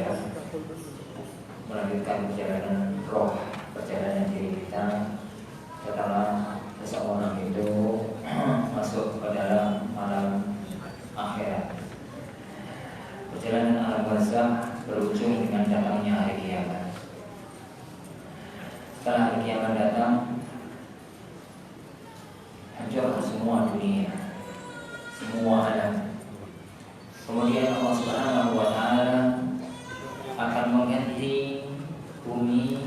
saja melanjutkan perjalanan roh, perjalanan diri kita. Setelah seseorang itu masuk ke dalam alam akhirat, perjalanan alam barzakh berujung dengan datangnya hari kiamat. Setelah hari kiamat datang, hancur semua dunia, semua alam. Kemudian Allah Subhanahu wa Ta'ala akan mengganti bumi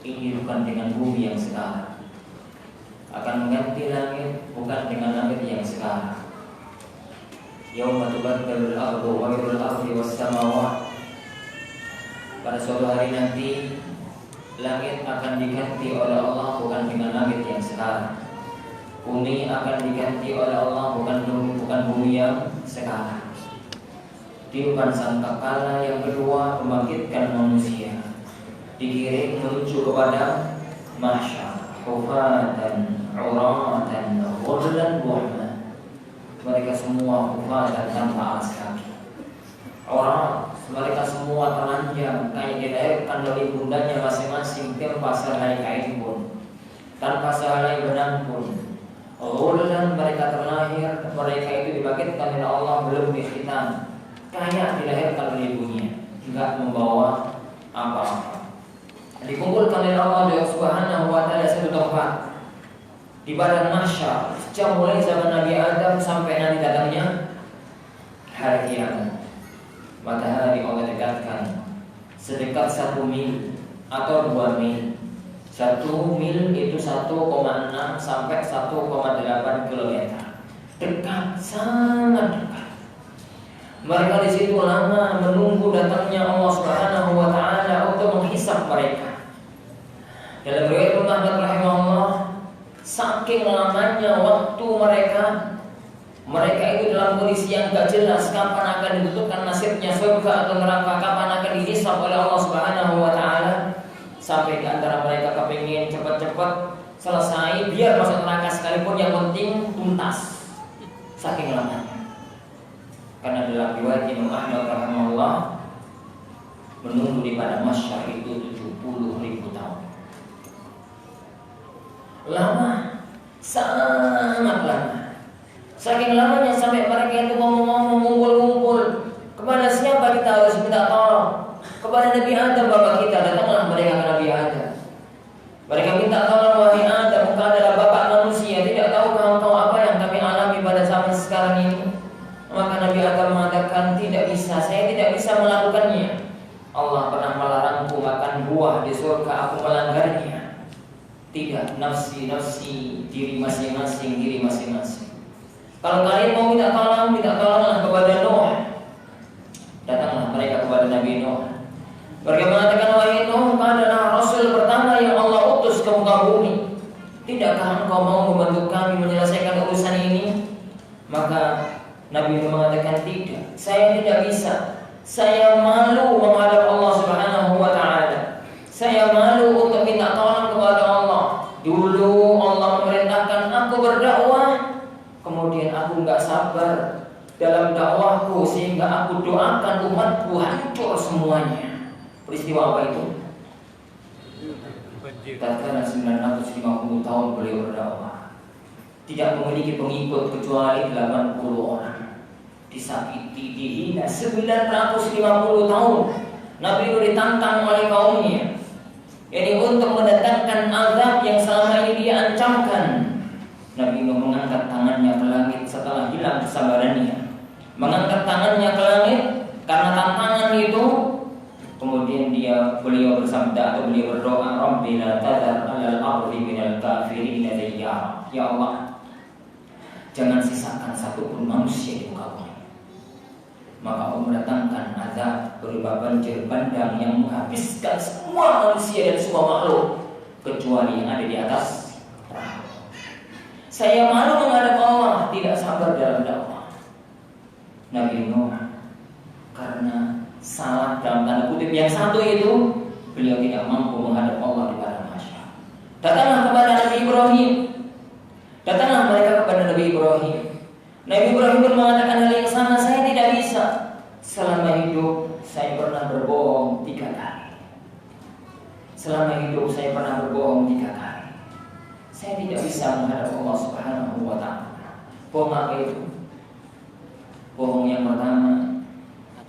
ini bukan dengan bumi yang sekarang, akan mengganti langit bukan dengan langit yang sekarang. Yauma tubaddalul ardu ghairul ardi was samawat. Pada suatu hari nanti langit akan diganti oleh Allah bukan dengan langit yang sekarang. Bumi akan diganti oleh Allah bukan bumi yang sekarang. Tiupan sangkakala yang kedua membangkitkan manusia, dikirim menuju kepada mahsyar, hufatan, uratan, ghurlan buhman. Mereka semua hufatan tanpa alas kaki. Orang mereka semua telanjang, kayak dilahirkan dari bundanya masing-masing tanpa sehelai kain pun, tanpa sehelai benang pun. Ghurlan, mereka terlahir, mereka itu dibangkitkan oleh Allah belum dikhitan, kayak dilahirkan oleh ibunya, tidak membawa apa-apa. Dikumpulkan oleh Allah Subhanahu wa Ta'ala satu tempat di badan mahsyar, sejak mulai zaman Nabi Adam sampai nanti datangnya hari kiamat. Matahari Allah dekatkan sedekat 1 mil atau 2 mil. 1 mil itu 1,6 sampai 1,8 kilometer. Dekat, sangat dekat. Mereka di situ lama menunggu datangnya Allah Subhanahu wa Ta'ala untuk menghisap mereka. Dalam riwayat Ahmad rahimahullah, saking lamanya waktu mereka itu dalam kondisi yang gak jelas kapan akan ditentukan nasibnya surga atau neraka, kapan akan dihisap oleh Allah Subhanahu wa Ta'ala, sampai di antara mereka kepingin cepat-cepat selesai biar masuk neraka sekalipun, yang penting tuntas. Saking lamanya. Karena dalam riwayat Imam Ahmad rahimahullah, menunggu di padang mahsyar itu 70.000 tahun. Lama, sangat lama. Saking lamanya sampai mereka itu ngomong-ngomong, ngumpul-ngumpul. Kepada siapa kita harus minta tolong? Kepada Nabi Adam, bapak kita. Datanglah mereka ke Nabi Adam. Mereka minta tolong, wahai Adam, engkau adalah bapak manusia. Tidak tahukah engkau apa yang kami alami pada zaman sekarang ini? Maka Nabi Adam mengatakan, tidak bisa, saya tidak bisa melakukannya. Allah pernah melarangku makan buah di surga, aku melanggarnya. Tidak, nafsi diri masing-masing. Kalau kalian mau minta tolonglah kepada Nuh. Datanglah mereka kepada Nabi Nuh. Mereka mengatakan, wahai Nuh, engkau adalah Rasul pertama yang Allah utus ke muka bumi. Tidakkah engkau mau membantu kami menyelesaikan urusan ini? Maka Nabi Nuh mengatakan, tidak, saya tidak bisa. Saya malu menghadap Allah Subhanahu wa Ta'ala. Saya malu untuk minta tolong kepada Allah. Dulu Allah memerintahkan aku berdakwah, kemudian aku enggak sabar dalam dakwahku sehingga aku doakan umatku hancur semuanya. Peristiwa apa itu? Tatkala 950 tahun beliau berdakwah, tidak memiliki pengikut kecuali 80 orang. Disakiti, dihina 950 tahun. Nabi itu ditantang oleh kaumnya, ini untuk mendatangkan azab yang selama ini dia ancamkan. Nabi Nuh mengangkat tangannya ke langit setelah hilang kesabarannya. Mengangkat tangannya ke langit karena tantangan itu. Kemudian beliau bersabda atau beliau berdoa, Rabbi la tadhar 'alal ardi minal kafirin dayyara. Ya Allah, jangan sisakan satupun manusia di muka bumi. Maka Allah mendatangkan azab berupa banjir bandang yang menghabiskan semua manusia dan semua makhluk kecuali yang ada di atas perahu. Saya malu menghadap Allah, tidak sabar dalam dakwah. Nabi Nuh karena salah dalam tanda kutip yang satu itu, beliau tidak mampu menghadap Allah di padang mahsyar. Datanglah kepada Nabi Ibrahim. Datanglah mereka kepada Nabi Ibrahim. Nabi Ibrahim pun mengatakan hal yang sama, saya tidak bisa. selama hidup saya pernah berbohong 3 kali. Selama hidup saya pernah berbohong 3 kali. Saya tidak bisa menghadap Allah Subhanahu wa Ta'ala. Bohong apa itu? Bohong yang pertama,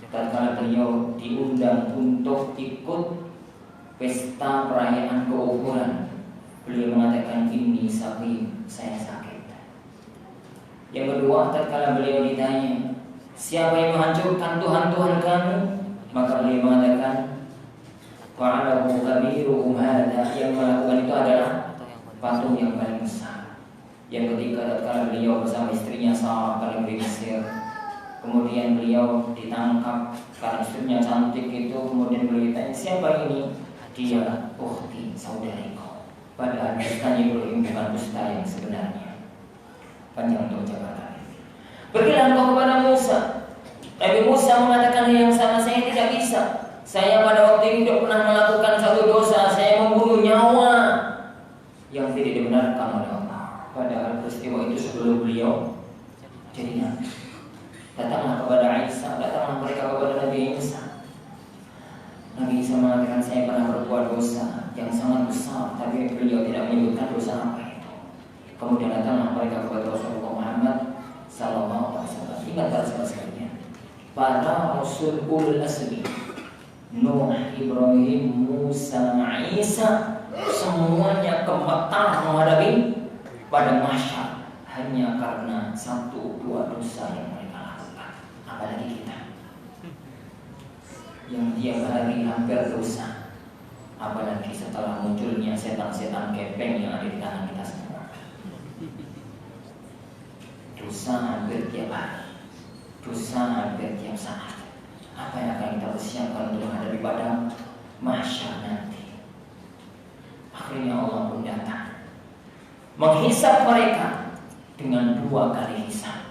tatkala beliau diundang untuk ikut pesta perayaan keukuran, beliau mengatakan ini sakit, saya sakit. Yang kedua, tatkala beliau ditanya, siapa yang menghancurkan Tuhan-Tuhan kamu? Maka beliau mengatakan, wa'alahu kabiruhum hadza, yang melakukan itu adalah patung yang paling besar. Yang ketiga, tatkala beliau bersama istrinya Sarah paling di Mesir, kemudian beliau ditangkap karena istrinya cantik itu, kemudian beliau ditanya, siapa ini? Dia ukhti, saudariku. Padahal dustanya Ibrahim bukan dusta yang sebenarnya. Panjang untuk jabatan. Pergilah engkau kepada Musa. Nabi Musa mengatakan yang sama, saya tidak bisa. Saya pada waktu hidup pernah melakukan satu dosa, saya membunuh nyawa yang tidak dibenarkan oleh Allah. Padahal peristiwa itu sebelum beliau jadi nabi. Datanglah kepada Isa, datanglah mereka kepada Nabi Isa. Nabi Isa mengatakan saya pernah berbuat dosa yang sangat besar, tapi beliau tidak menyebutkan dosa apa itu. Kemudian datanglah mereka kepada Rasulullah Muhammad Sallallahu Alaihi Wasallam. Ingat saudara sekalian, para Rasul ulul azmi, Nuh, Ibrahim, Musa, Isa, semuanya gemetar menghadapi pada mahsyar hanya karena 1-2 dosa yang mereka lakukan. Apalagi kita yang tiap hari hampir dosa, apalagi setelah munculnya setan-setan gepeng yang ada di tangan kita semua. Dosa hampir tiap hari, dosa hampir tiap saat. Apa yang akan kita persiapkan untuk menghadapi pada mahsyar nanti? Akhirnya Allah pun datang menghisap mereka dengan 2 kali hisap.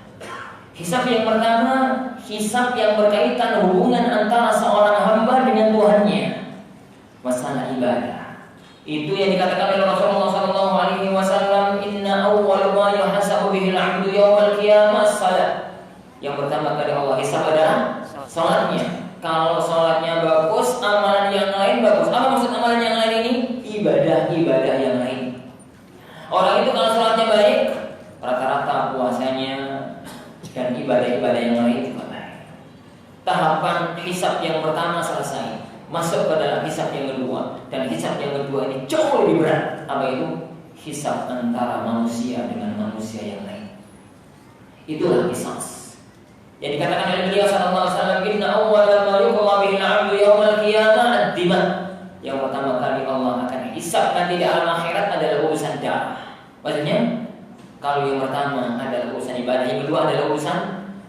Hisap yang pertama, hisap yang berkaitan hubungan antara seorang hamba dengan Tuhannya, masalah ibadah. Itu yang dikatakan oleh Rasulullah SAW, inna awwal ma yuhasabu bihil 'abdu yawmal qiyamah salat. Yang pertama kali Allah hisap adalah salatnya. Kalau salatnya bagus, amalan yang lain bagus. Apa maksud amalan yang lain ini? Ibadah-ibadah yang lain. Orang itu kalau salatnya baik, rata-rata puasanya dan ibadah-ibadah yang lain juga baik. Tahapan hisab yang pertama selesai, masuk ke dalam hisab yang kedua. Dan hisab yang kedua ini jauh lebih berat. Apa itu? Hisab antara manusia dengan manusia yang lain. Itulah qisas yang dikatakan oleh beliau sallallahu alaihi wasallam, inna awwala ma yuqda bihi al-'abdu yawmal qiyamah ad-dima. Yang pertama kali Allah akan hisab nanti di alam akhirat adalah urusan darah. Maksudnya, kalau yang pertama adalah urusan ibadah, yang kedua adalah urusan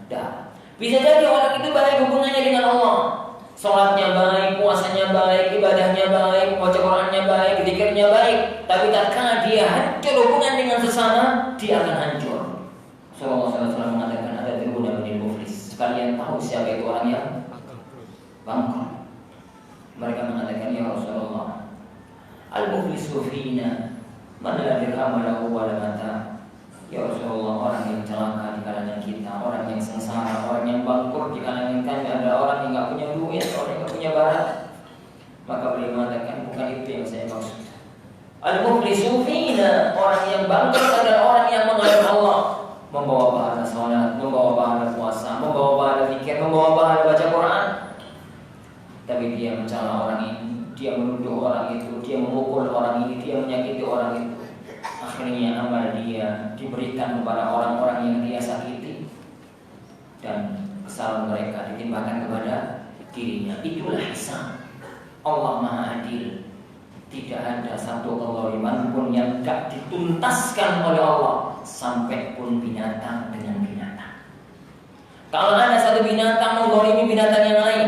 darah. Bisa jadi orang itu baik hubungannya dengan Allah, sholatnya baik, puasanya baik, ibadahnya baik, baca Qur'annya baik, zikirnya baik, tapi tatkala dia hancur hubungan dengan sesama, dia akan hancur. Rasulullah SAW mengatakan ada tirunan menjadi muflis. Kalian tahu siapa itu orang yang bangkrut? Mereka mengatakan, ya Rasulullah, al-muflisu fina man la dirham lahu wa la mata. Ya Rasulullah, orang yang celaka di kalangan kita, orang yang sengsara, orang yang bangkrut di kalangan kami adalah orang yang enggak punya duit, orang yang enggak punya barang. Maka beliau mengatakan, bukan itu yang saya maksud. Al-muflisu fina, orang yang bangkrut adalah orang yang menghadap Allah, membawa pahala salat, membawa pahala puasa, membawa pahala zikir, membawa pahala baca Quran. Tapi dia mencela orang ini, dia menuduh orang itu, dia memukul orang ini, dia menyakiti orang itu. Akhirnya amal dia diberikan kepada orang-orang yang dia sakiti, dan kesalahan mereka ditimpakan kepada dirinya. Itulah hisab. Allah Maha Adil. Tidak ada satu kezaliman pun yang tidak dituntaskan oleh Allah, sampai pun binatang dengan binatang. Kalau ada satu binatang menzalimi binatang yang lain,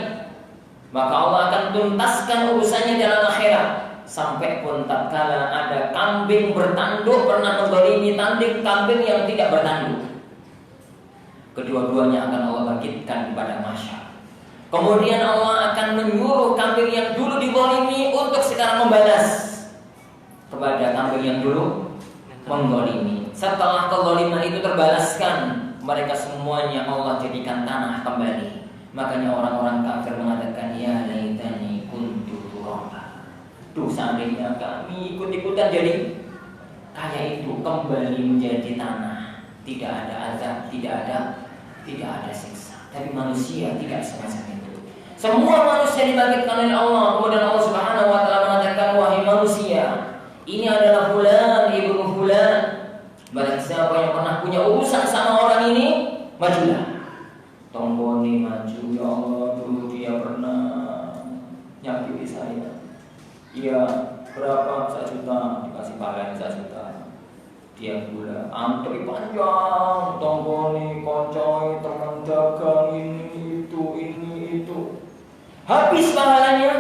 maka Allah akan tuntaskan urusannya dalam akhirat. Sampai pun tatkala ada kambing bertanduk pernah menzalimi kambing yang tidak bertanduk, kedua-duanya akan Allah bangkitkan pada mahsyar. Kemudian Allah akan menyuruh kambing yang dulu dizalimi untuk sekarang membalas kepada kambing yang dulu menzalimi. Setelah kezaliman itu terbalaskan, mereka semuanya Allah jadikan tanah kembali. Makanya orang-orang kafir mengatakan, ya laitani kuntu turaba. Duh, seandainya kami ikut-ikutan jadi kayak itu, kembali menjadi tanah. Tidak ada azab, tidak ada siksa. Tapi manusia tidak semacam itu. Semua manusia dibangkitkan oleh Allah. Kemudian Allah Subhanahu wa taala mengatakan, wahai manusia, ini adalah fulan ibnu fulan. Barang siapa yang pernah punya urusan sama orang ini, majulah. Tomboni maju, ya Allah, dulu dia pernah nyakiti saya. Iya, berapa? 1 juta, dikasih paling 1 juta. Dia gula, antri panjang, tomboni, koncoi, teman dagang, ini itu. Habis pahalanya,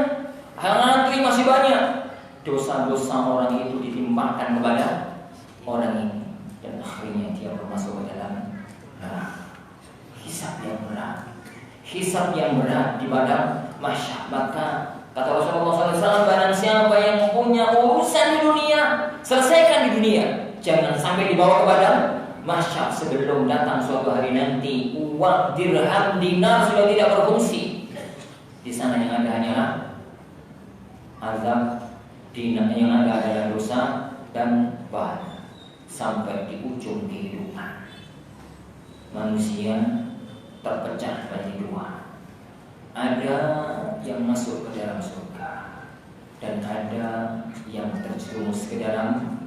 antri masih banyak. Dosa-dosa orang itu ditimpakan kepada orang ini. Dan akhirnya dia masuk ke dalam neraka. Hisab yang berat di padang mahsyar. Maka kata Rasulullah SAW, barang siapa yang punya urusan di dunia, selesaikan di dunia. Jangan sampai dibawa kepada mahsyar sebelum datang suatu hari nanti. Uang, dirham, dinar sudah tidak berfungsi. Di sana yang ada hanyalah azab, dinar yang ada adalah dosa dan pahala. Sampai di ujung kehidupan manusia terpecah menjadi 2. Ada yang masuk ke dalam surga dan ada yang terjerumus ke dalam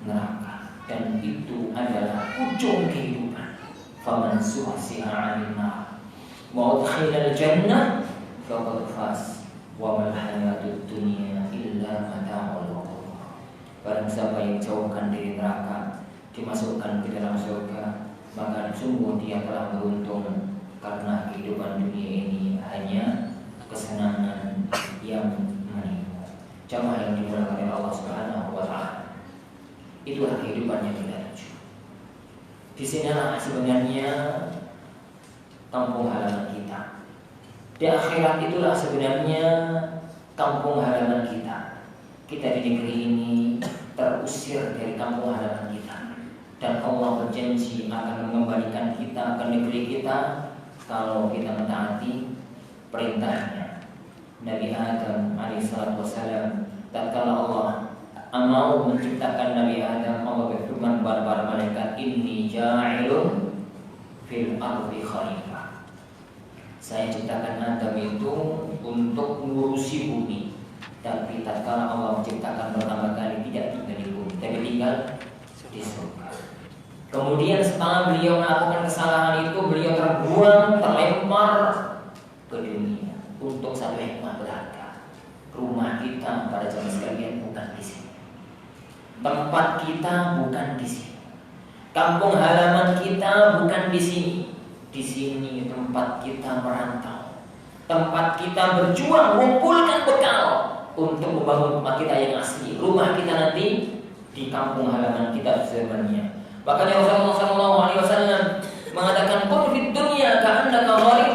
neraka. Dan itu adalah ujung kehidupan. Faman zuhziha 'anil nar wa udkhilal jannah faqad faz wa mal hayatud dunya illa mata'ul ghurur. Barang siapa yang jauhkan dari neraka, dimasukkan ke dalam surga, maka sungguh dia telah beruntung. Karena kehidupan dunia ini hanya kesenangan yang menipu. Jamaah yang dimuliakan oleh Allah Subhanahu wa taala. Itulah kehidupan yang kita tuju. Di sinilah sebenarnya kampung halaman kita. Di akhirat itulah sebenarnya kampung halaman kita. Kita di negeri ini terusir dari kampung halaman kita. Dan Allah berjanji akan mengembalikan kita ke negeri kita kalau kita mentaati perintahnya. Nabi Adam alaihissalatu wassalam, tatkala Allah mau menciptakan Nabi Adam, Allah berfirman kepada para malaikat, inni ja'ilun fil ardi khalifah. Saya ciptakan Adam itu untuk mengurusi bumi. Tapi tatkala Allah menciptakan pertama kali tidak tinggal di bumi, tapi tinggal di surga. Kemudian setelah beliau melakukan kesalahan itu, beliau terbuang, terlempar ke dunia untuk satu hikmah berharga. Rumah kita pada zaman sekalian bukan di sini. Tempat kita bukan di sini. Kampung halaman kita bukan di sini. Di sini tempat kita merantau. Tempat kita berjuang mengumpulkan bekal untuk membangun rumah kita yang asli. Rumah kita nanti di kampung halaman kita sebenarnya. Makanya Rasulullah SAW mengatakan, kun fid dunya ka'annaka gharib.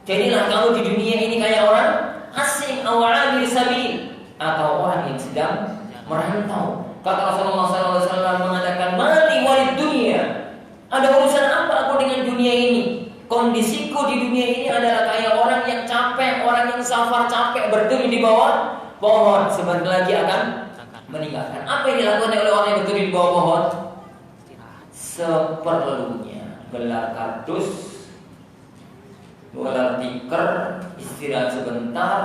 Jadilah kamu di dunia ini kayak orang asing, aw 'abir sabil, atau orang yang sedang merantau. Kata Rasulullah SAW mengatakan, mali walid dunya. Ada urusan apa aku dengan dunia ini? Kondisiku di dunia ini adalah kayak orang yang capek, orang yang safar capek berdiri di bawah pohon, sebentar lagi akan meninggalkan. Apa yang dilakukan oleh orang yang berdiri di bawah pohon? Seperlunya, gelar kardus, gelar tikar, istirahat sebentar,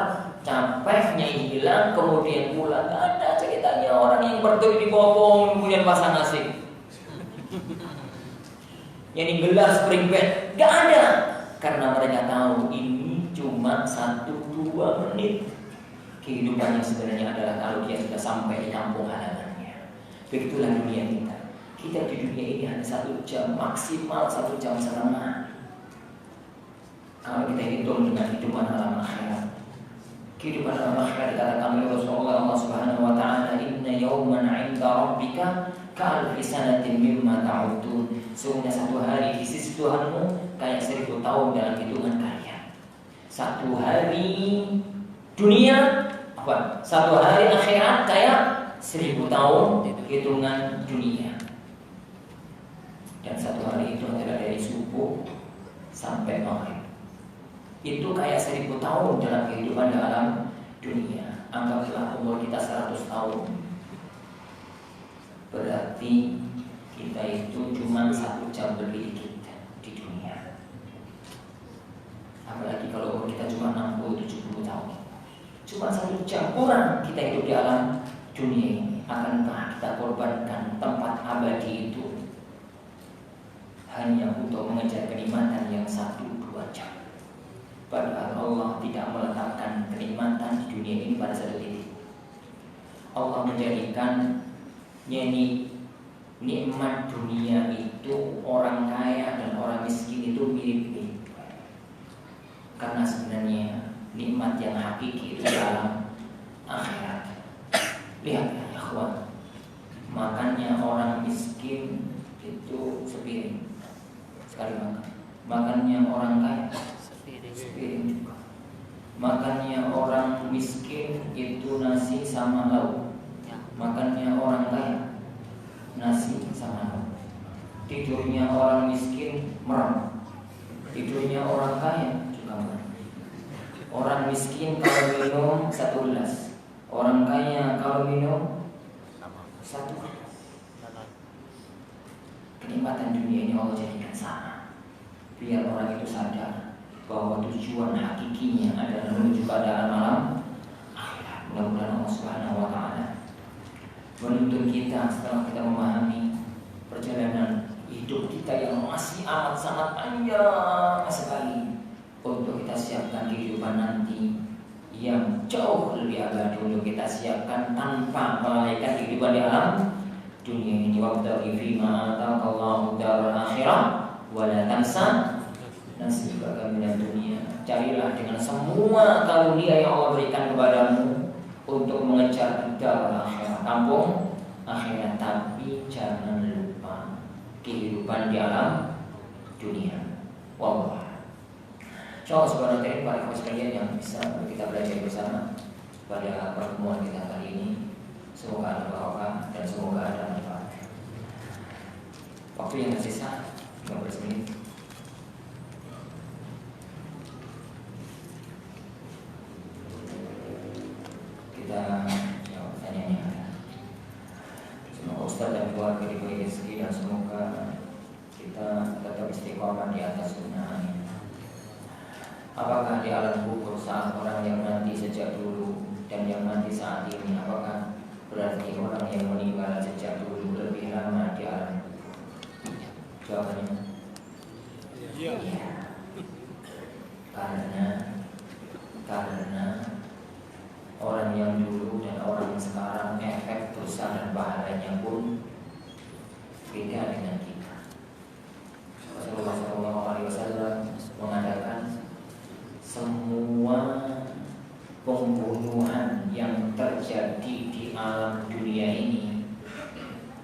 capeknya hilang, kemudian pulang. Gak ada ceritanya orang yang berdiri di bawah pohon kemudian pasang asik. Yang digelar spring bed, gak ada. Karena mereka tahu ini cuma 1-2 menit. Kehidupan yang sebenarnya adalah kalau dia sudah sampai di kampung halamannya. Begitulah dunia kita. Kita di dunia ini hanya 1 jam, maksimal 1 jam setengah. Kalau kita hitung dengan hidupan alam akhirat. Kehidupan alam akhirat dikatakan oleh Rasulullah Allah Subhanahu wa taala, inna yawman 'inda rabbika ka'alfi sanatin mimma ta'udun. Sungguhnya 1 hari di sisi Tuhanmu kayak 1000 tahun dalam hitungan kalian. 1 hari dunia, 1 hari akhirat kayak 1000 tahun hitungan dunia. Dan 1 hari itu adalah dari subuh sampai maghrib. itu kayak 1000 tahun dalam kehidupan di alam dunia. Anggaplah umur kita 100 tahun, berarti kita itu cuma 1 jam lebih kita di dunia. Apalagi kalau umur kita cuma 60-70 tahun, cuma 1 jam kurang kita hidup di alam dunia ini. Akankah kita korbankan tempat abadi itu hanya untuk mengejar kenikmatan yang 1-2 jam? Padahal Allah tidak meletakkan kenikmatan di dunia ini pada satu titik. Allah menjadikan nikmat dunia itu orang kaya dan orang miskin itu mirip-mirip. Karena sebenarnya nikmat yang hakiki itu dalam akhirat. Lihat ya ikhwan, makannya orang miskin itu sepiring sekali makan. Makannya orang kaya sepiring juga. Makannya orang miskin itu nasi sama lauk. Makannya orang kaya nasi sama lauk. Tidurnya orang miskin merem. Tidurnya orang kaya juga merem. Orang miskin kalau minum 1 gelas, orang kaya kalau minum 1 gelas. Kenikmatan dunia ini Allah jadikan sama, biar orang itu sadar bahwa tujuan hakikinya adalah menuju pada alam akhirat. Mudah-mudahan Allah Subhanahu wa Ta'ala menuntun kita setelah kita memahami perjalanan hidup kita yang masih amat sangat panjang sekali, untuk kita siapkan kehidupan nanti yang jauh lebih abadi, untuk kita siapkan tanpa melalaikan kehidupan di alam dunia ini. Wabtaghi fima ataqallahu daral akhirah wa la tansa nasibaka minad dunya. Carilah dengan semua karunia yang Allah berikan kepadamu untuk mengejar daral akhirah, kampung akhirat, tapi jangan lupa kehidupan di alam dunia. Wallah. Insyaallah subhanahu wa ta'ala, para ikhwan sekalian yang bisa kita belajar bersama pada pertemuan kita kali ini, semoga ada barokah dan semoga ada manfaat. Waktu yang tersisa 15 menit. Kita jawab pertanyaannya. Semoga Ustaz dan keluarga diberi rezeki dan semoga kita tetap istiqomah di atas sunnah. Amin. Apakah di alam kubur saat orang yang mati sejak dulu dan yang mati saat ini, apakah berarti orang yang meninggal sejak dulu lebih lama di alam kubur? Jawabannya iya. Karena orang yang dulu dan orang yang sekarang, efek dosa dan pahalanya pun beda dengan kita. Rasulullah SAW mengatakan semua pembunuhan yang terjadi di alam dunia ini,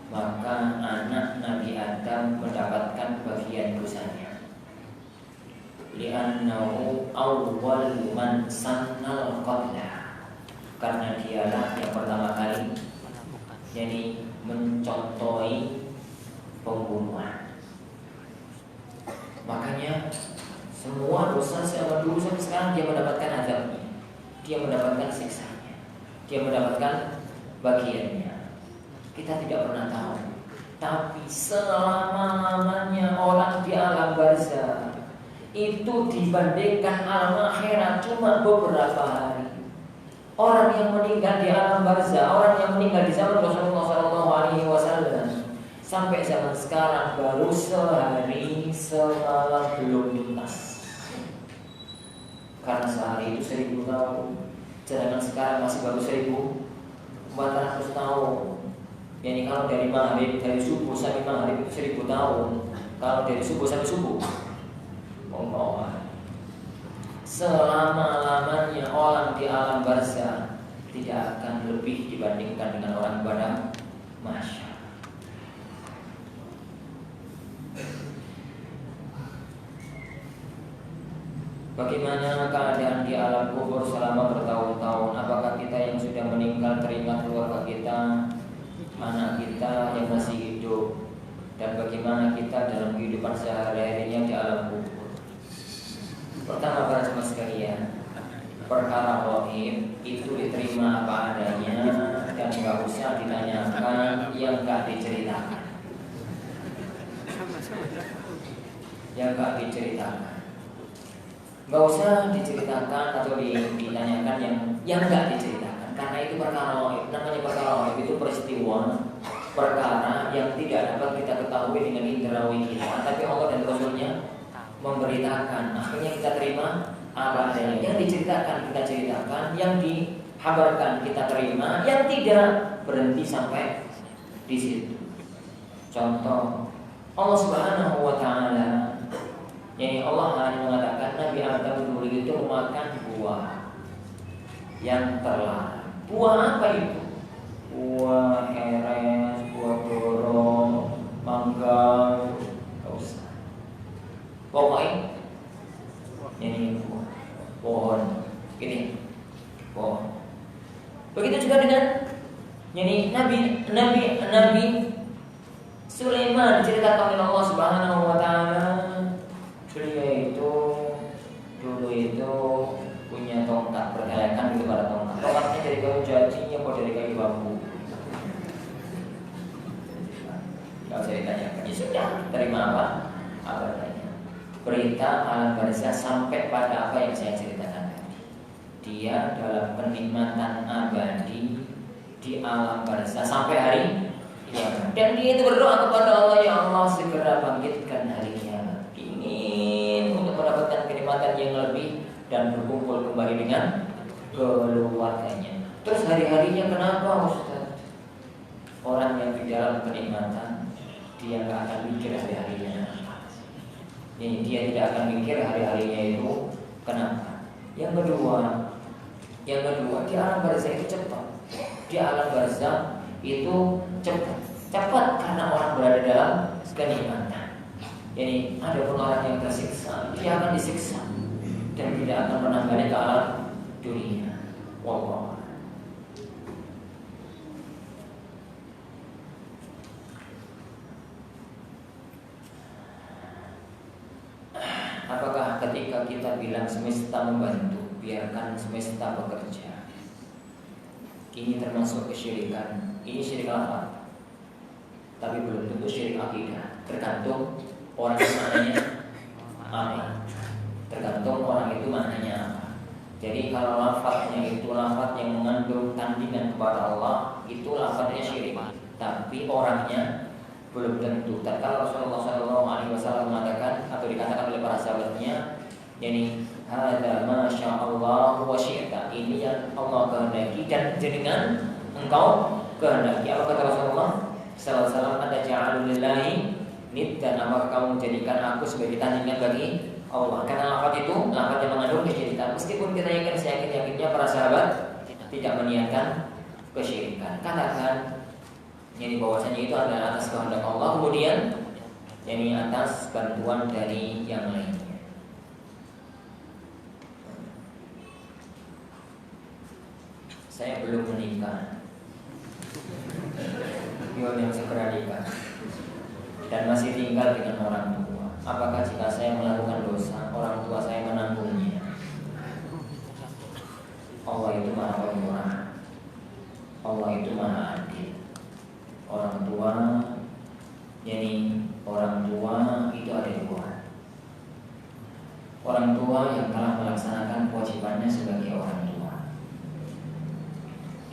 maka anak Nabi Adam mendapatkan bagian dosanya. Li'annahu awwal man sannal qatla, karena dialah yang pertama kali jadi mencontohi pembunuhan. Makanya semua dosa selama dulu sampai sekarang dia mendapatkan azabnya, dia mendapatkan siksanya, dia mendapatkan bagiannya. Kita tidak pernah tahu. Tapi selama-lamanya orang di alam barzah itu dibandingkan alam akhirat cuma beberapa hari. Orang yang meninggal di alam barzah, orang yang meninggal di zaman Rasulullah SAW sampai zaman sekarang baru sehari semalam belum tuntas. Karena sehari itu 1000 tahun, sedangkan sekarang masih baru 1400 tahun. Yani kalau dari maghrib, dari subuh sampai maghrib itu 1000 tahun. Kalau dari subuh sampai subuh, selama-lamanya orang di alam barzah tidak akan lebih dibandingkan dengan orang pada mahsyar. Bagaimana keadaan di alam kubur selama bertahun-tahun? Apakah kita yang sudah meninggal teringat keluarga kita, anak kita yang masih hidup, dan bagaimana kita dalam kehidupan sehari-harinya di alam kubur? Pertama, para jemaah perkara ghaib itu diterima apa adanya dan nggak usah ditanyakan yang nggak diceritakan. Yang nggak diceritakan, nggak usah diceritakan atau ditanyakan yang nggak diceritakan, karena itu perkara ghaib. Namanya perkara ghaib itu peristiwa, perkara yang tidak dapat kita ketahui dengan indrawi kita, tapi Allah dan Rasulnya memberitakan. Akhirnya kita terima apa adanya. Yang diceritakan kita ceritakan, yang dihabarkan kita terima, yang tidak berhenti sampai di situ. Contoh, Allah Subhanahu wa taala, yani Allah hanya mengatakan Nabi Adam dulu itu memakan buah yang terlarang. Buah apa itu? Buah heres, buah dorong, mangga, gak usah. Pokoknya ini pohon, gini, pohon. Begitu juga dengan yani Nabi Sulaiman diceritakan oleh Allah Subhanahu wa taala. Beliau itu dulu itu punya tongkat, berkelayakan gitu pada tongkat. Tongkatnya dari kayu jati apa dari kayu bambu? Kalau saya ditanyakan, ya sudah, terima apa adanya. Berita alam barzah sampai pada apa yang saya ceritakan tadi. Dia dalam kenikmatan abadi di alam barzah sampai hari kiamat. Dan dia itu berdoa kepada Allah, ya Allah segera bangkitkan hari kiamat. Ingin untuk mendapatkan kenikmatan yang lebih dan berkumpul kembali dengan keluarganya. Terus hari-harinya kenapa Ustaz? Orang yang di dalam kenikmatan, dia gak akan mikir hari-harinya. Jadi dia tidak akan mikir hari-harinya itu kenapa. Yang kedua, di alam barzah itu cepat. Di alam barzah itu cepat karena orang berada dalam kenikmatan. Jadi ada pun orang yang tersiksa, dia akan disiksa dan tidak akan pernah balik ke alam dunia. Wallah. Apakah ketika kita bilang semesta membantu, biarkan semesta bekerja, ini termasuk kesyirikan? Ini syirik lafaz, tapi belum tentu syirik akidah. Tergantung orang itu maknanya apa. Tergantung orang itu maknanya apa. Jadi kalau lafaznya itu lafaz yang mengandung tandingan kepada Allah, itu lafaznya syirik. Tapi orangnya belum tentu. Tatkala Rasulullah SAW mengatakan atau dikatakan oleh para sahabatnya, yani hadza ma sya'allahu wa syi'ta, ini yang Allah kehendaki dan jenengan engkau kehendaki. Apa kata Rasulullah sallallahu alaihi wasallam? Ada ja'alu lillahi niddan, apakah kamu menjadikan aku sebagai tandingan bagi Allah? Karena lafaz itu lafaz yang mengandung kesyirikan. Meskipun kita yakin seyakin-yakinnya para sahabat tidak meniatkan kesyirikan. Katakan jadi bahwasanya itu adalah atas kehendak Allah, kemudian yani atas bantuan dari yang lainnya. Saya belum menikah, yang segera nikah dan masih tinggal dengan orang tua. Apakah jika saya melakukan dosa, orang tua saya menanggungnya? Allah itu Maha Pemurah, Allah itu Maha Adil. Orang tua, yani orang tua itu ada dua. Orang tua yang telah melaksanakan kewajibannya sebagai orang tua,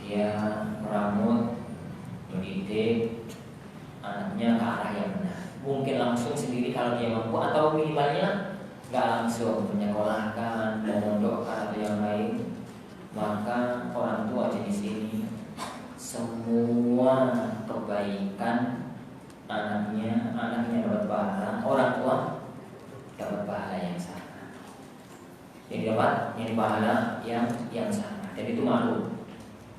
dia merawat, mendidik anaknya ke arah yang benar. Mungkin langsung sendiri kalau dia mampu, atau minimalnya nggak langsung menyekolahkan, memondokkan atau yang lain. Maka orang tua jenis ini semua kebaikan anaknya dapat pahala, orang tua dapat pahala yang sama. Jadi dapat yang pahala yang sama. Dan itu malu.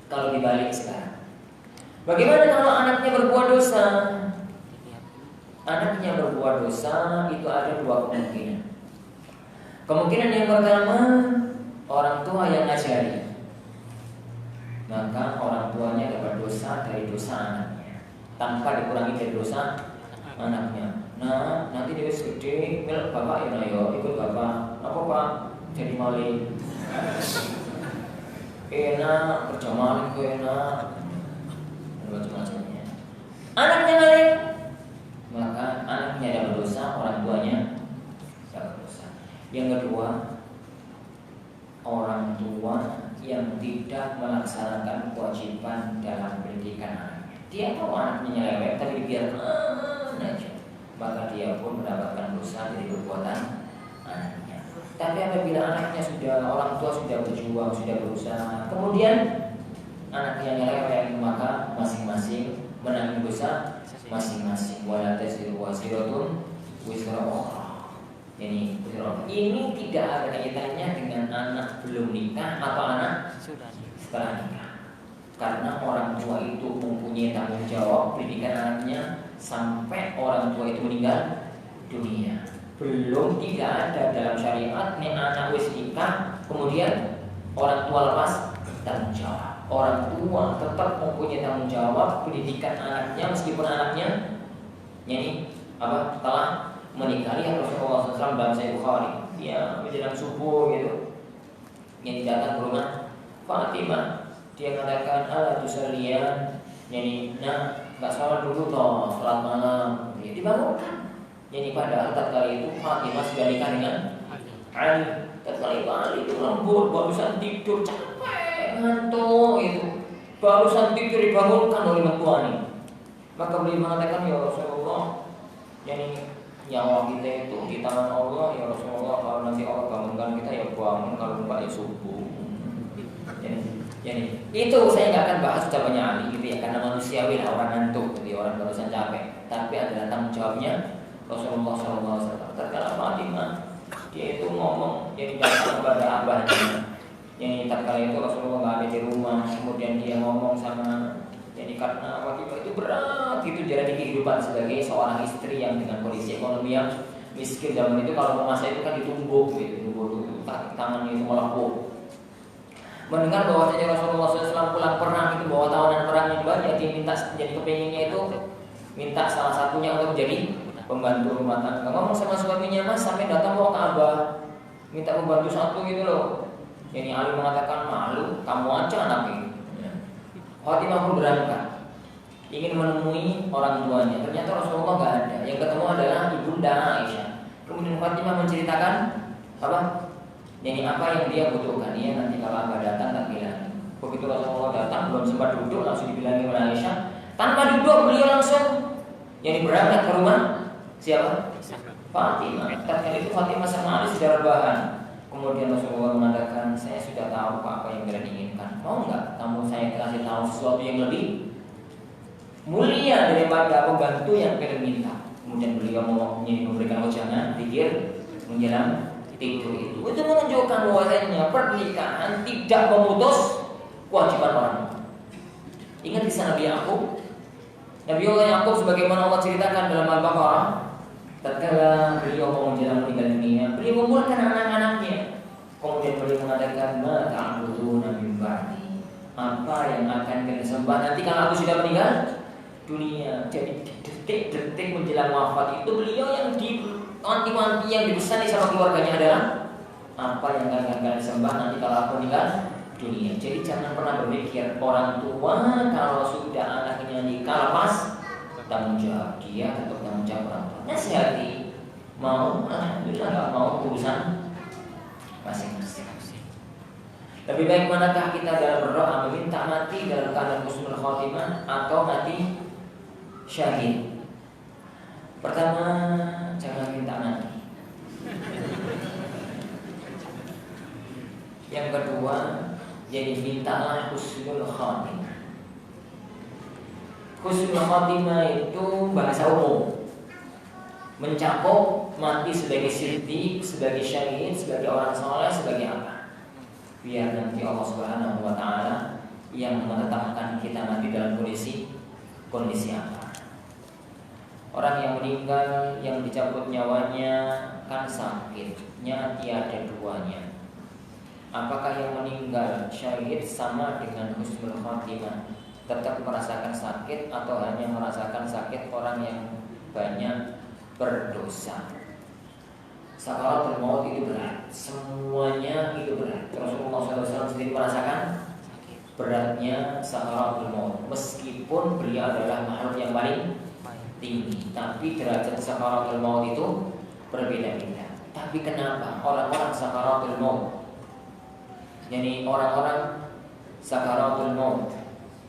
Kalau dibalik sekarang, bagaimana kalau anaknya berbuat dosa? Anaknya berbuat dosa itu ada dua kemungkinan. Kemungkinan yang pertama, orang tua yang ngajari, maka orang tuanya dapat dosa dari dosa anaknya tanpa dikurangi dari dosa anaknya. Nah, nanti dia gede, mil bapak ya, ikut bapak. Apa pak? Jadi maling. enak, kerja maling kok enak, macam-macamnya. Anaknya maling, maka anaknya ada berdosa, orang tuanya ada berdosa. Yang kedua, orang tua yang tidak melaksanakan kewajiban dalam pendidikan anaknya. Dia tahu anaknya nyeleweng tapi dibiarkan aja, maka dia pun mendapatkan dosa dari perbuatan anaknya. Tapi apabila anaknya sudah, orang tua sudah berjuang, sudah berusaha, kemudian anaknya nyeleweng, maka masing-masing menanggung dosa masing-masing. Wala taziru waziratun wizra ukhra. Ini tidak ada kaitannya dengan anak belum nikah atau anak setelah nikah. Karena orang tua itu mempunyai tanggung jawab pendidikan anaknya sampai orang tua itu meninggal dunia. Belum, tidak ada dalam syariat nih anak wis nikah kemudian orang tua lepas tanggung jawab. Orang tua tetap mempunyai tanggung jawab pendidikan anaknya meskipun anaknya telah menikahi Rasulullah SAW dalam Sahih Bukhari. Dia menjelang subuh gitu, yang datang ke rumah Fatimah, dia katakan ala tusalliyan, nggak salat dulu toh, salat malam. Dia dibangunkan. Padahal tatkala itu Fatimah sudah nikah dengan Ali. Tatkala itu Ali itu lembut, barusan tidur capek, ngantuk itu, barusan tidur dibangunkan oleh mertuanya. Maka beliau mengatakan, ya Rasulullah, nyawa kita itu di tangan Allah, ya Rasulullah. Kalau nanti Allah bangunkan kita ya bangun, kalau enggak ya subuh. Jadi itu saya nggak akan bahas ucapannya Ali gitu ya, karena manusiawi lah, orang ngantuk gitu, orang barusan capek. Tapi adalah tanggung jawabnya Rasulullah SAW. Tatkala Fatimah dia itu ngomong, datang kepada abahnya. Tatkala itu Rasulullah nggak ada di rumah, kemudian dia ngomong sama. Karena Fatimah itu berat itu jalani kehidupan sebagai seorang istri yang dengan kondisi ekonomi yang miskin zaman itu. Kalau mau masa itu kan ditumbuk gitu, tangannya itu melepuh. Mendengar bahwasanya Rasulullah SAW pulang perang itu bawa tawanan perang yang banyak, dia minta, jadi kepinginnya itu minta salah satunya untuk menjadi pembantu rumah tangga. Ngomong sama suaminya, Mas sampai datang bawa Ka'bah, minta pembantu satu gitu loh. Ali mengatakan, malu, kamu aja anaknya. Fatimah pun berangkat, ingin menemui orang tuanya. Ternyata Rasulullah nggak ada. Yang ketemu adalah ibunda Aisyah. Kemudian Fatimah menceritakan apa yang dia butuhkan. Nanti kalau abah datang tak bilang. Begitu Rasulullah datang, belum sempat duduk langsung dibilangi oleh Aisyah. Tanpa duduk beliau langsung berangkat ke rumah siapa? Fatimah. Tatkala itu Fatimah sama Ali sudah rebahan. Kemudian Rasulullah mengatakan, saya sudah tahu apa yang kalian inginkan. Mau nggak kamu saya kasih tahu sesuatu yang lebih mulia daripada pembantu yang kalian minta? Kemudian beliau memberikan wejangan, pikir menjelang tidur itu. Itu menunjukkan bahwasanya pernikahan tidak memutus kewajiban orang. Ingat kisah Nabi Yakub. Nabi Allah Yakub sebagaimana Allah ceritakan dalam Al-Baqarah. Tatkala beliau mau menjelang meninggal dunia, beliau mengumpulkan anak-anaknya. Kemudian beliau mengatakan, ma ta'buduna min ba'di, apa yang akan kalian sembah nanti kalau aku sudah meninggal dunia. Jadi detik-detik menjelang wafat itu beliau yang wanti-wanti yang dibesani sama keluarganya adalah apa yang akan kalian sembah nanti kalau aku meninggal dunia. Jadi jangan pernah berpikir orang tua kalau sudah anaknya nikah lepas tanggung jawab, dia tetap tanggung jawab orang tua. Nasihati, mau, alhamdulillah, nggak mau, urusan masing-masing. Lebih baik manakah kita dalam berdoa meminta mati dalam keadaan husnul khotimah atau mati syahid? Pertama, jangan minta mati. Yang kedua, jadi mintalah husnul khotimah. Husnul khotimah itu bahasa umum, mencakup mati sebagai siddiq, sebagai syahid, sebagai orang soleh, sebagai apa? Biar nanti Allah Subhanahu wa Ta'ala yang menetapkan kita mati dalam kondisi apa. Orang yang meninggal, yang dicabut nyawanya kan sakitnya tiada duanya. Apakah yang meninggal syahid sama dengan husnul khotimah, tetap merasakan sakit, atau hanya merasakan sakit orang yang banyak berdosa? Sakaratul maut itu berat, semuanya itu berat. Rasulullah SAW sendiri merasakan sakit. beratnya sakaratul maut. Meskipun beliau adalah makhluk yang paling tinggi, tapi derajat sakaratul maut itu berbeda-beda. Tapi kenapa orang-orang sakaratul maut, yani orang-orang sakaratul maut,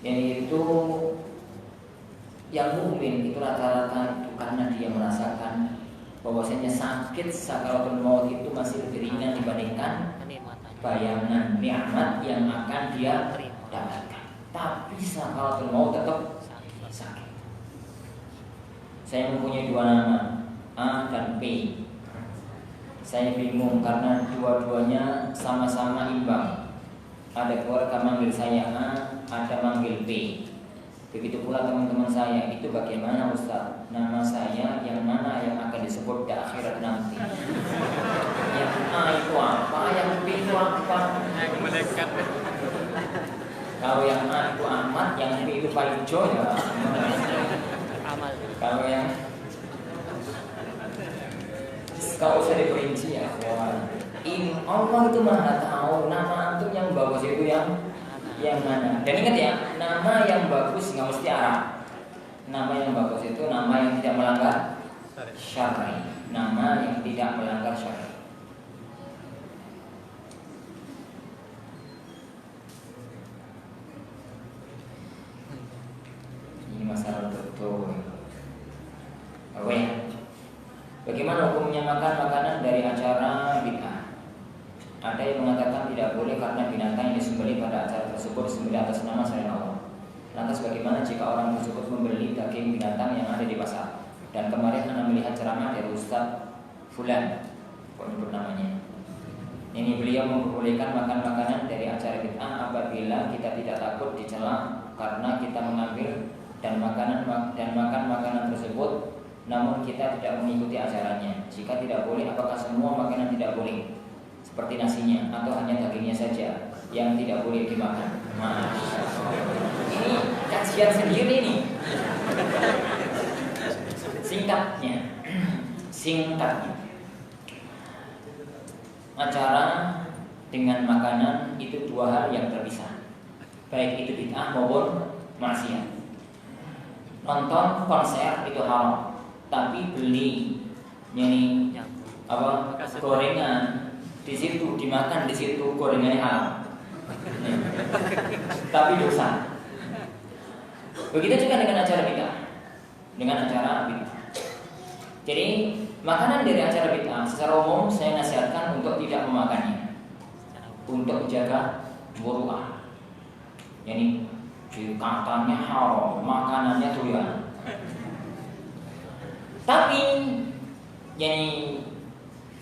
yani itu yang mukmin itu rata-rata itu karena dia merasakan bahwasanya sakit sakaratul maut itu masih lebih ringan dibandingkan bayangan nikmat yang akan dia dapatkan. Tapi sakaratul maut tetap sakit. Saya mempunyai dua nama, A dan P. Saya bingung karena dua-duanya sama-sama imbang. Ada keluarga manggil saya A, ada manggil P. Begitu pula teman-teman saya, itu bagaimana Ustaz? Nama saya yang mana yang akan disebut di akhirat nanti? Yang A itu apa? Yang B itu apa? Kalau yang A itu Ahmad, yang B itu Pak Ijo ya. Kalau yang kalau usah diperinci ya, Allah itu maha tahu nama antum yang bagus itu yang mana. Dan ingat ya, nama yang bagus nggak mesti Arab. Nama yang bagus itu nama yang tidak melanggar syar'i. Nama yang tidak melanggar syar'i. Ini masalah betul. Oke. Bagaimana hukumnya makan makanan dari acara bid'ah? Ada yang mengatakan tidak boleh karena binatang yang disembelih pada acara tersebut disembelih atas nama selain Allah. Lantas bagaimana jika orang tersebut membeli daging binatang yang ada di pasar? Dan kemarin Anda melihat ceramah dari Ustaz Fulan, kok nyebut namanya. Ini beliau memperbolehkan makan makanan dari acara bid'ah apabila kita tidak takut dicela karena kita mengambil dan makan makanan tersebut, namun kita tidak mengikuti acaranya. Jika tidak boleh, apakah semua makanan tidak boleh? Seperti nasinya atau hanya dagingnya saja yang tidak boleh dimakan? Masya Allah. Ini kajian sendiri nih. Singkatnya, acara dengan makanan itu dua hal yang terpisah, baik itu bid'ah maupun maksiat. Nonton konser itu haram, tapi beli ini gorengan di situ dimakan di situ gorengannya haram. Tapi dosa. Begitu juga dengan acara bid'ah. Jadi makanan dari acara bid'ah secara umum saya nasihatkan untuk tidak memakannya, untuk menjaga muru'ah. Yani katanya haram, makanannya doyan. Tapi yani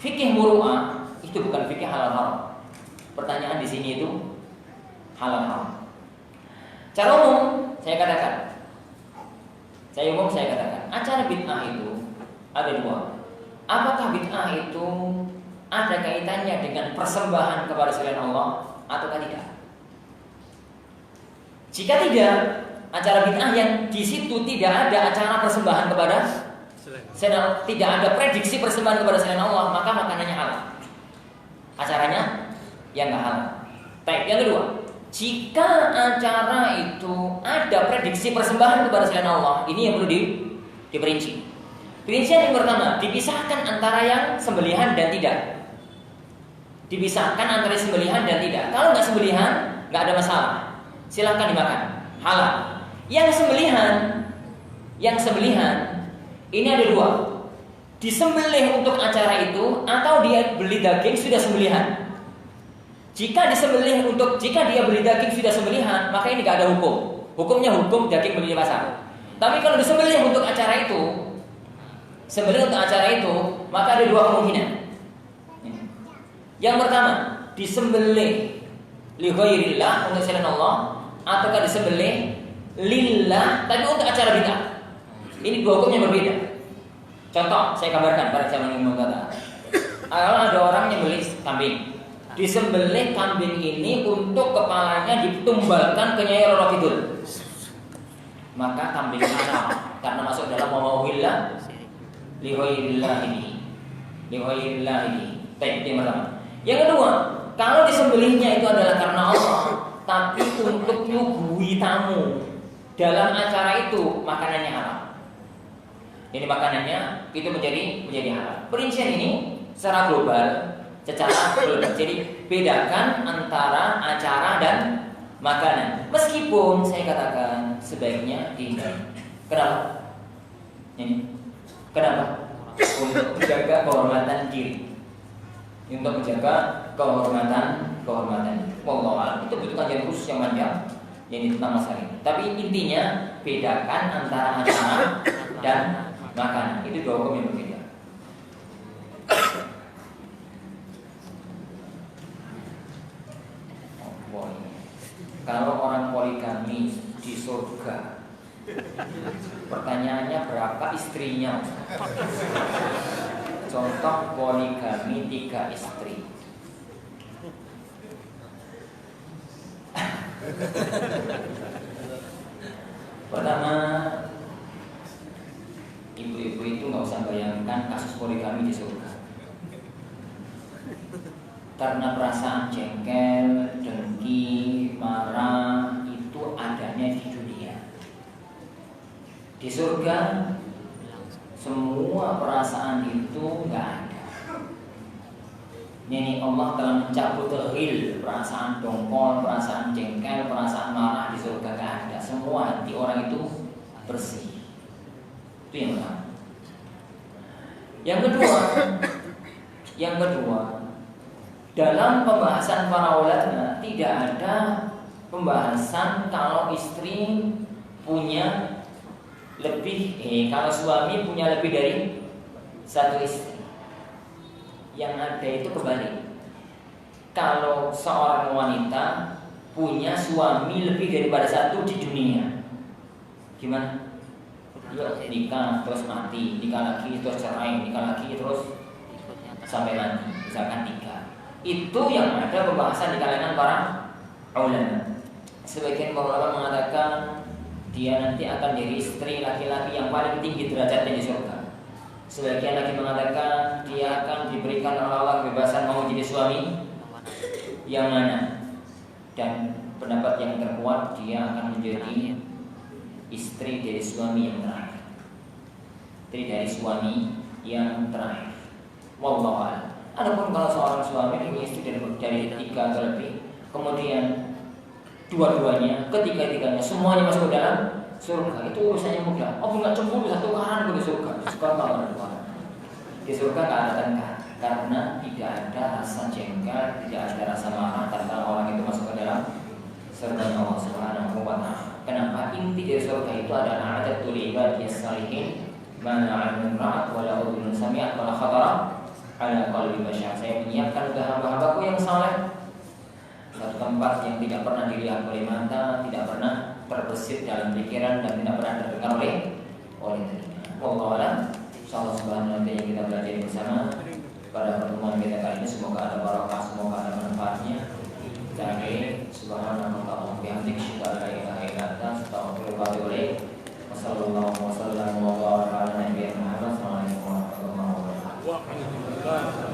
fikih muru'ah itu bukan fikih halal haram. Pertanyaan di sini itu halal haram. Cara umum saya katakan acara bid'ah itu ada dua. Apakah bid'ah itu ada kaitannya dengan persembahan kepada selain Allah ataukah tidak? Jika tidak, acara bid'ah yang di situ tidak ada acara persembahan kepada tidak ada prediksi persembahan kepada selain Allah, maka makanannya halal. Acaranya yang nggak halal. Baik, yang kedua, jika acara itu ada prediksi persembahan kepada selain Allah, ini yang perlu diperinci. Perincian yang pertama, dipisahkan antara yang sembelihan dan tidak. Dipisahkan antara sembelihan dan tidak. Kalau nggak sembelihan, nggak ada masalah, silahkan dimakan, halal. Yang sembelihan ini ada dua. Disembelih untuk acara itu atau dia beli daging sudah sembelihan. Jika dia beli daging sudah sembelihan, maka ini nggak ada hukum. Hukumnya hukum daging beli di pasar. Tapi kalau disembelih untuk acara itu, maka ada dua kemungkinan. Yang pertama, disembelih li ghairillah untuk selain Allah, ataukah disembelih lillah tapi untuk acara bid'ah. Ini dua hukum yang berbeda. Contoh, saya gambarkan pada zaman yang mengatakan, ada orang yang beli kambing, disembelih kambing ini untuk kepalanya ditumbalkan ke Nyai Roro Kidul, maka kambing haram karena masuk dalam mawawillah lihoirillah ini. Baik, yang pertama. Yang kedua, kalau disembelihnya itu adalah karena Allah, tapi untuk nyuguhi tamu dalam acara itu makanannya halal. Jadi makanannya itu menjadi halal. Perincian ini secara global, Jadi bedakan antara acara dan makanan. Meskipun saya katakan sebaiknya dihindari. Kenapa? Kenapa? Untuk menjaga kehormatan diri. Untuk menjaga kehormatan. Wallahu a'lam. Itu butuh kajian khusus yang panjang yang tentang masalah ini. Tapi intinya bedakan antara acara dan makanan. Itu dua hukum yang berbeda. Kalau orang poligami di surga, pertanyaannya berapa istrinya? Contoh poligami 3 istri. Pertama, ibu-ibu itu nggak usah bayangkan kasus poligami di surga, karena perasaan jengkel, dengki, marah itu adanya di dunia. Di surga semua perasaan itu nggak ada. Ini Allah telah mencabut ghil, perasaan dongkol, perasaan jengkel, perasaan marah di surga nggak ada. Semua hati orang itu bersih. Itu yang pertama. Yang kedua, dalam pembahasan para ulama tidak ada pembahasan kalau istri punya lebih, kalau suami punya lebih dari 1 istri. Yang ada itu kebalik. Kalau seorang wanita punya suami lebih daripada 1 di dunia, gimana? Nikah terus mati, nikah lagi terus cerai, nikah lagi terus sampai mati, misalkan 3. Itu yang ada pembahasan di kalangan para ulama. Sebagian para ulama mengatakan dia nanti akan jadi istri laki-laki yang paling tinggi derajatnya di surga. Sebagian lagi mengatakan dia akan diberikan oleh Allah kebebasan mau jadi suami yang mana. Dan pendapat yang terkuat dia akan menjadi istri dari suami yang terakhir. Istri dari suami yang terakhir. Wallahu a'lam. Adapun kalau seorang suami punya istri dari 3 atau lebih, kemudian dua-duanya, ketiga-tiganya semuanya masuk ke dalam surga, itu urusannya mudah. Oh, enggak cemburu satu karan ke surga. Di surga enggak ada tengkar, karena tidak ada rasa jengkel, tidak ada rasa marah karena orang itu masuk ke dalam surga Allah Subhanahu wa ta'ala. Kenapa? Inti dari surga itu adalah a'adatul ibadiyas salihin ma na'lamu ra'at wa la udhun sami'at wa la khatara ala qalbi bashar. Saya menyiapkan untuk hamba-hambaku yang saleh satu tempat yang tidak pernah dilihat oleh mata, tidak pernah terbesit dalam pikiran, dan tidak pernah terdengar oleh telinga. Wallahu a'lam. Insyaallah subhanahu wa ta'ala yang kita belajar bersama pada pertemuan kita kali ini semoga ada barokah, semoga ada manfaatnya. Dan subhanallahi wa bihamdihi asyhadu an la ilaha illa anta astaghfiruka wa atubu ilaik. Wassallallahu wasallam wa baraka ala nabiyyina Muhammad. Assalamualaikum warahmatullahi wabarakatuh.